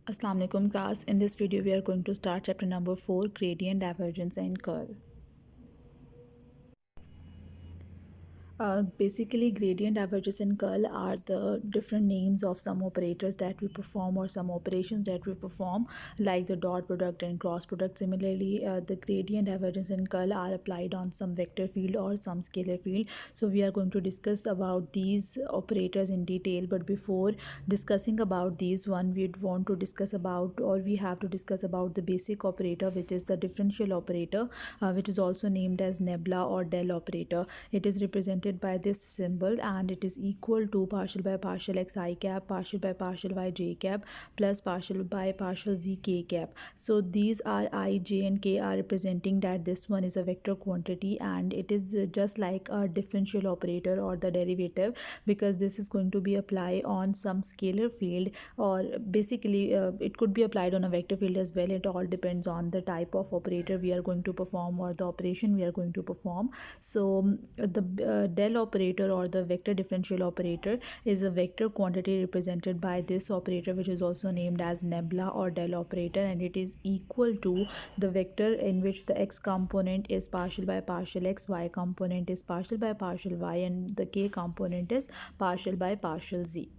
Assalamu alaikum class. In this video we are going to start chapter number 4, gradient, divergence and curl. Basically, gradient, divergence, and curl are the different names of some operators that we perform or some operations that we perform, like the dot product and cross product. Similarly, the gradient, divergence, and curl are applied on some vector field or some scalar field. So we are going to discuss about these operators in detail. But before discussing about these one, we'd want to discuss about, or we have to discuss about the basic operator, which is the differential operator, which is also named as nebula or del operator. It is represented by this symbol and it is equal to partial by partial x I cap, partial by partial y j cap, plus partial by partial z k cap. So these are I, j and k are representing that this one is a vector quantity, and it is just like a differential operator or the derivative, because this is going to be applied on some scalar field, or basically it could be applied on a vector field as well. It all depends on the type of operator we are going to perform or the operation we are going to perform. So the del operator or the vector differential operator is a vector quantity represented by this operator, which is also named as nebula or del operator, and it is equal to the vector in which the x component is partial by partial x, y component is partial by partial y, and the k component is partial by partial z.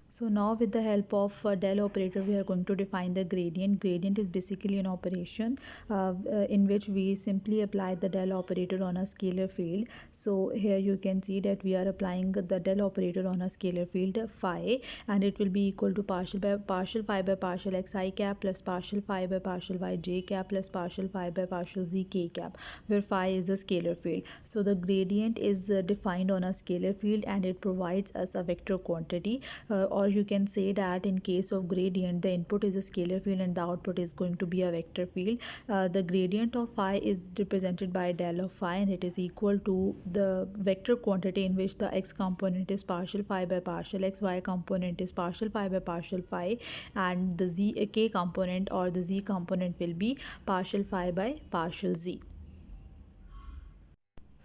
So now with the help of del operator, we are going to define the gradient. Gradient is basically an operation in which we simply apply the del operator on a scalar field. So here you can see that we are applying the del operator on a scalar field phi, and it will be equal to partial by partial phi by partial x I cap plus partial phi by partial y j cap plus partial phi by partial z k cap, where phi is a scalar field. So the gradient is defined on a scalar field and it provides us a vector quantity, or you can say that in case of gradient, the input is a scalar field and the output is going to be a vector field. The gradient of phi is represented by del of phi, and it is equal to the vector quantity in which the x component is partial phi by partial x, y component is partial phi by partial phi, and the k component or the z component will be partial phi by partial z.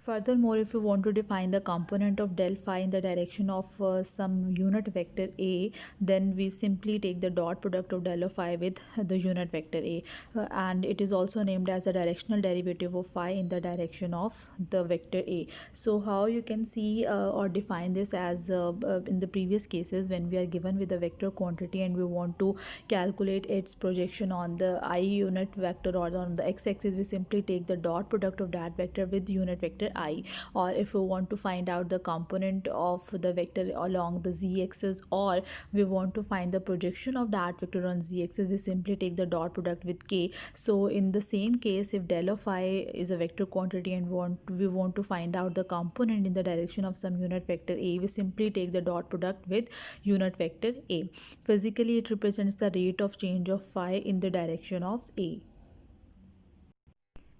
Furthermore, if you want to define the component of del phi in the direction of some unit vector A, then we simply take the dot product of del of phi with the unit vector A, and it is also named as the directional derivative of phi in the direction of the vector A. So how you can see or define this as in the previous cases, when we are given with a vector quantity and we want to calculate its projection on the I unit vector or on the x-axis, we simply take the dot product of that vector with unit vector I. Or if we want to find out the component of the vector along the z-axis, or we want to find the projection of that vector on z-axis, we simply take the dot product with k. So in the same case, if del of phi is a vector quantity and we want to find out the component in the direction of some unit vector A, we simply take the dot product with unit vector A. Physically, it represents the rate of change of phi in the direction of A.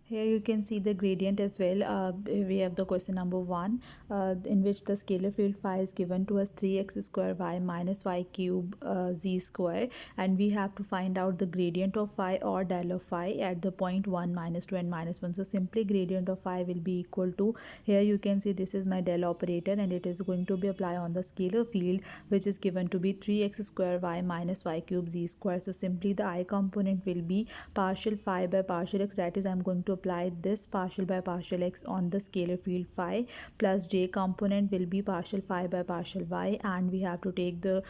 Here you can see the gradient as well. We have the question number 1, in which the scalar field phi is given to us 3x square y minus y cube z square, and we have to find out the gradient of phi or del of phi at the point 1, -2 and -1. So simply gradient of phi will be equal to, here you can see this is my del operator and it is going to be applied on the scalar field, which is given to be 3x square y minus y cube z square. So simply the I component will be partial phi by partial x, that is I'm going to apply this partial by partial x on the scalar field phi, plus j component will be partial phi by partial y, and we have to take the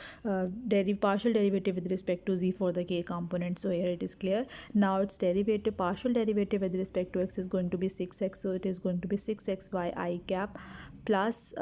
partial derivative with respect to z for the k component. So here it is clear. Now its derivative, partial derivative with respect to x is going to be 6x, so it is going to be 6xy I cap, plus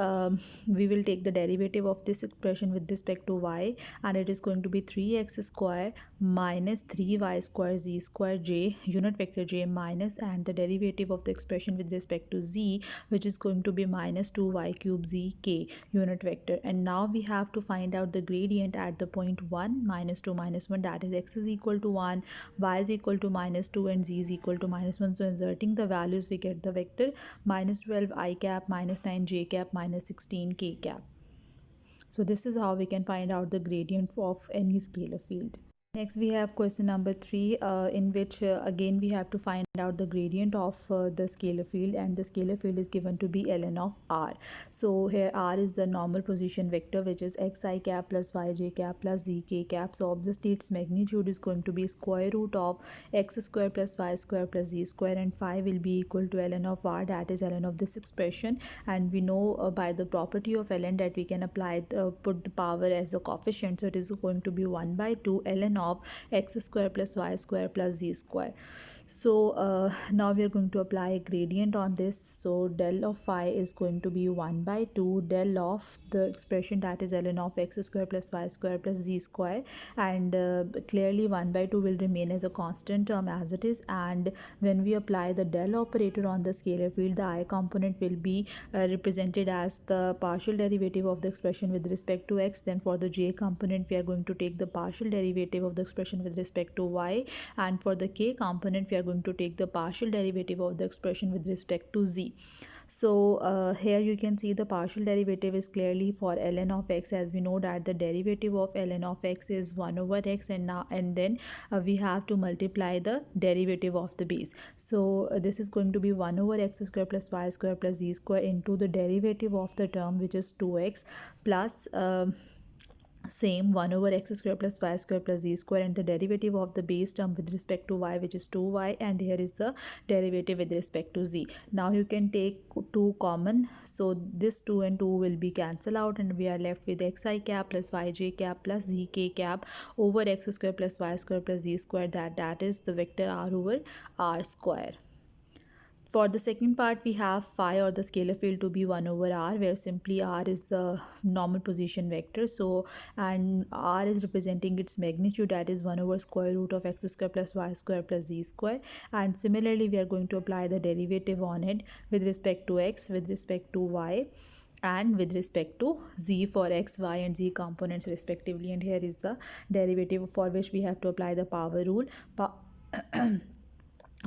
we will take the derivative of this expression with respect to y, and it is going to be 3x square minus 3y square z square j unit vector j minus, and the derivative of the expression with respect to z, which is going to be minus 2y cube z k unit vector. And now we have to find out the gradient at the point 1, -2, -1, that is x is equal to 1, y is equal to -2 and z is equal to -1. So inserting the values, we get the vector -12 I cap, -9 j cap, -16 k cap. So this is how we can find out the gradient of any scalar field. Next, we have question number 3, in which again we have to find out the gradient of the scalar field, and the scalar field is given to be ln of r. So here r is the normal position vector, which is xi cap plus yj cap plus zk cap. So obviously its magnitude is going to be square root of x square plus y square plus z square, and phi will be equal to ln of r, that is ln of this expression. And we know by the property of ln that we can apply put the power as a coefficient, so it is going to be 1 by 2 ln of x square plus y square plus z square. So now we are going to apply a gradient on this. So del of phi is going to be 1 by 2 del of the expression, that is ln of x square plus y square plus z square, and clearly 1 by 2 will remain as a constant term as it is. And when we apply the del operator on the scalar field, the I component will be represented as the partial derivative of the expression with respect to x. Then for the j component, we are going to take the partial derivative of the expression with respect to y, and for the k component, we are going to take the partial derivative of the expression with respect to z. So here you can see the partial derivative is clearly for ln of x, as we know that the derivative of ln of x is 1 over x, and then we have to multiply the derivative of the base. So this is going to be 1 over x square plus y square plus z square into the derivative of the term, which is 2x, plus same 1 over x square plus y square plus z square, and the derivative of the base term with respect to y, which is 2y, and here is the derivative with respect to z. Now you can take 2 common, so this 2 and 2 will be cancelled out, and we are left with xi cap plus yj cap plus zk cap over x square plus y square plus z square, that is the vector r over r square. For the second part, we have phi or the scalar field to be 1 over r, where simply r is the normal position vector. So, and r is representing its magnitude, that is 1 over square root of x square plus y square plus z square. And similarly, we are going to apply the derivative on it with respect to x, with respect to y, and with respect to z for x, y, and z components respectively. And here is the derivative for which we have to apply the power rule.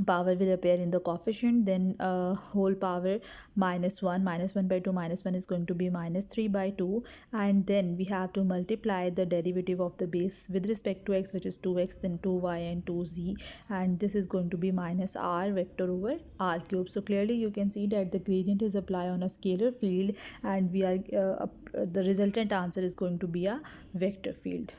Power will appear in the coefficient, then whole power minus 1 by 2 minus 1 is going to be minus 3 by 2, and then we have to multiply the derivative of the base with respect to x, which is 2x, then 2y and 2z, and this is going to be minus r vector over r cube. So clearly you can see that the gradient is applied on a scalar field, and we are the resultant answer is going to be a vector field.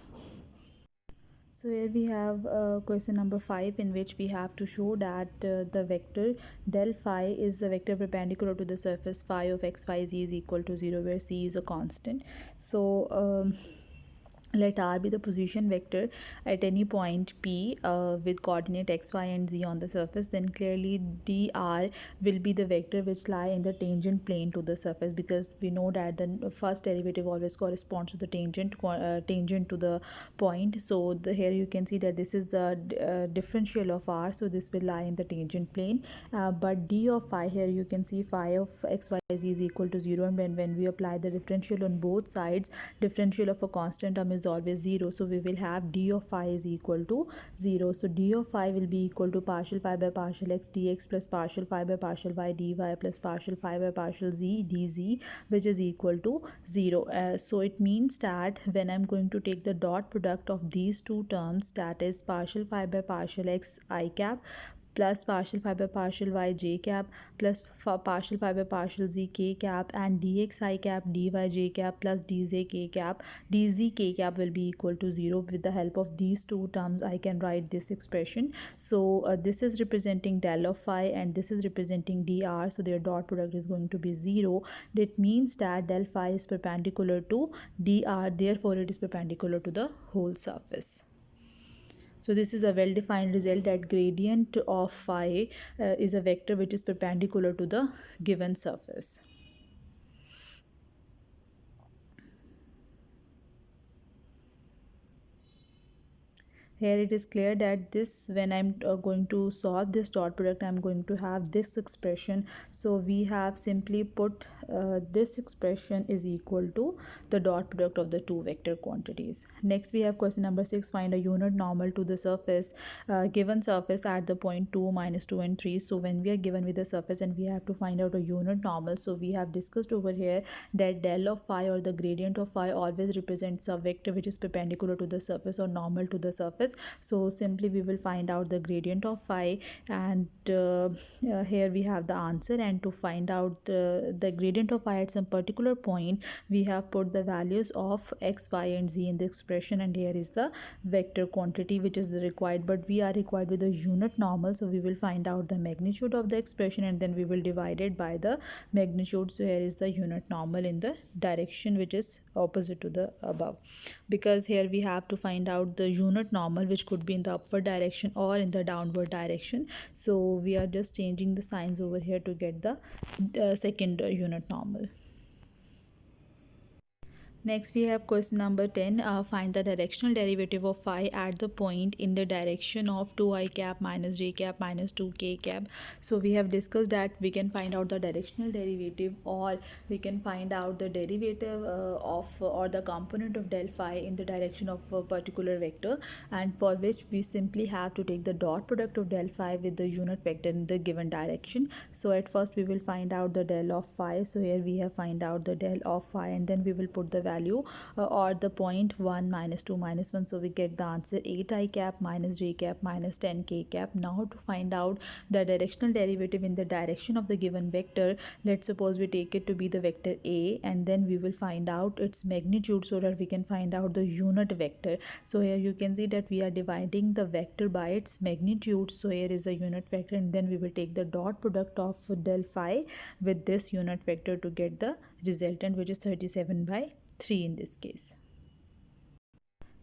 So here we have question number 5, in which we have to show that the vector del phi is the vector perpendicular to the surface phi of x, y, z is equal to 0, where c is a constant. So let r be the position vector at any point P with coordinate x, y, and z on the surface, then clearly dr will be the vector which lie in the tangent plane to the surface, because we know that the first derivative always corresponds to the tangent to the point. So here you can see that this is the differential of r, so this will lie in the tangent plane. But d of phi, here you can see phi of x, y, z is equal to 0, and when we apply the differential on both sides, differential of a constant term is always 0, so we will have d of phi is equal to 0. So d of phi will be equal to partial phi by partial x dx plus partial phi by partial y dy plus partial phi by partial z dz, which is equal to 0. So it means that when I'm going to take the dot product of these two terms, that is partial phi by partial x I cap plus partial phi by partial y j cap plus partial phi by partial z k cap, and dx I cap dy j cap plus dz k cap dz k cap will be equal to 0. With the help of these two terms, I can write this expression. So this is representing del of phi, and this is representing dr, so their dot product is going to be 0. That means that del phi is perpendicular to dr, therefore it is perpendicular to the whole surface. So this is a well-defined result that gradient of phi is a vector which is perpendicular to the given surface. Here it is clear that this, when I'm going to solve this dot product, I'm going to have this expression. So we have simply put this expression is equal to the dot product of the two vector quantities. Next we have question number 6, find a unit normal to the surface, given surface at the point 2, minus 2 and 3. So when we are given with the surface and we have to find out a unit normal, so we have discussed over here that del of phi or the gradient of phi always represents a vector which is perpendicular to the surface or normal to the surface. surfaces. So simply we will find out the gradient of phi, and here we have the answer. And to find out the gradient of phi at some particular point, we have put the values of x, y and z in the expression, and here is the vector quantity which is the required, but we are required with the unit normal. So we will find out the magnitude of the expression and then we will divide it by the magnitude. So here is the unit normal in the direction which is opposite to the above, because here we have to find out the unit normal which could be in the upward direction or in the downward direction. So we are just changing the signs over here to get the second unit normal. Next we have question number 10. Find the directional derivative of phi at the point in the direction of 2i cap minus j cap minus 2k cap. So we have discussed that we can find out the directional derivative, or we can find out the derivative of or the component of del phi in the direction of a particular vector, and for which we simply have to take the dot product of del phi with the unit vector in the given direction. So at first we will find out the del of phi. So here we have find out the del of phi, and then we will put the value or the point 1 minus 2 minus 1. So we get the answer 8i cap minus j cap minus 10k cap. Now to find out the directional derivative in the direction of the given vector, let's suppose we take it to be the vector a, and then we will find out its magnitude so that we can find out the unit vector. So here you can see that we are dividing the vector by its magnitude. So here is the unit vector, and then we will take the dot product of del phi with this unit vector to get the resultant, which is 37/3 in this case.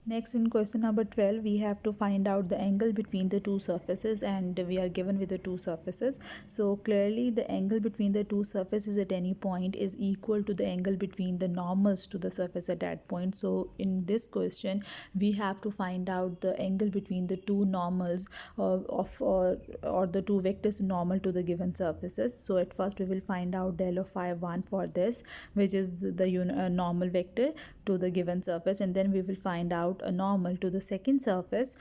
Next, in question number 12, we have to find out the angle between the two surfaces, and we are given with the two surfaces. So clearly the angle between the two surfaces at any point is equal to the angle between the normals to the surface at that point. So in this question we have to find out the angle between the two normals or the two vectors normal to the given surfaces. So at first we will find out del of phi 1 for this, which is the normal vector to the given surface, and then we will find out a normal to the second surface,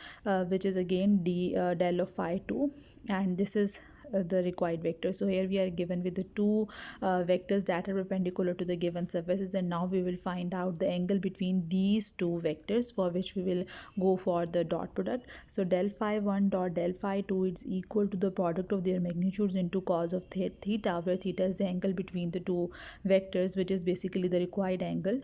which is again del of phi 2, and this is the required vector. So here we are given with the two vectors that are perpendicular to the given surfaces, and now we will find out the angle between these two vectors, for which we will go for the dot product. So del phi 1 dot del phi 2 is equal to the product of their magnitudes into cos of theta, where theta is the angle between the two vectors, which is basically the required angle.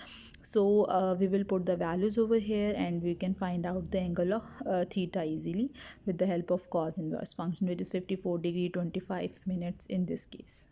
So we will put the values over here, and we can find out the angle of theta easily with the help of cos inverse function, which is 54 degree 25 minutes in this case.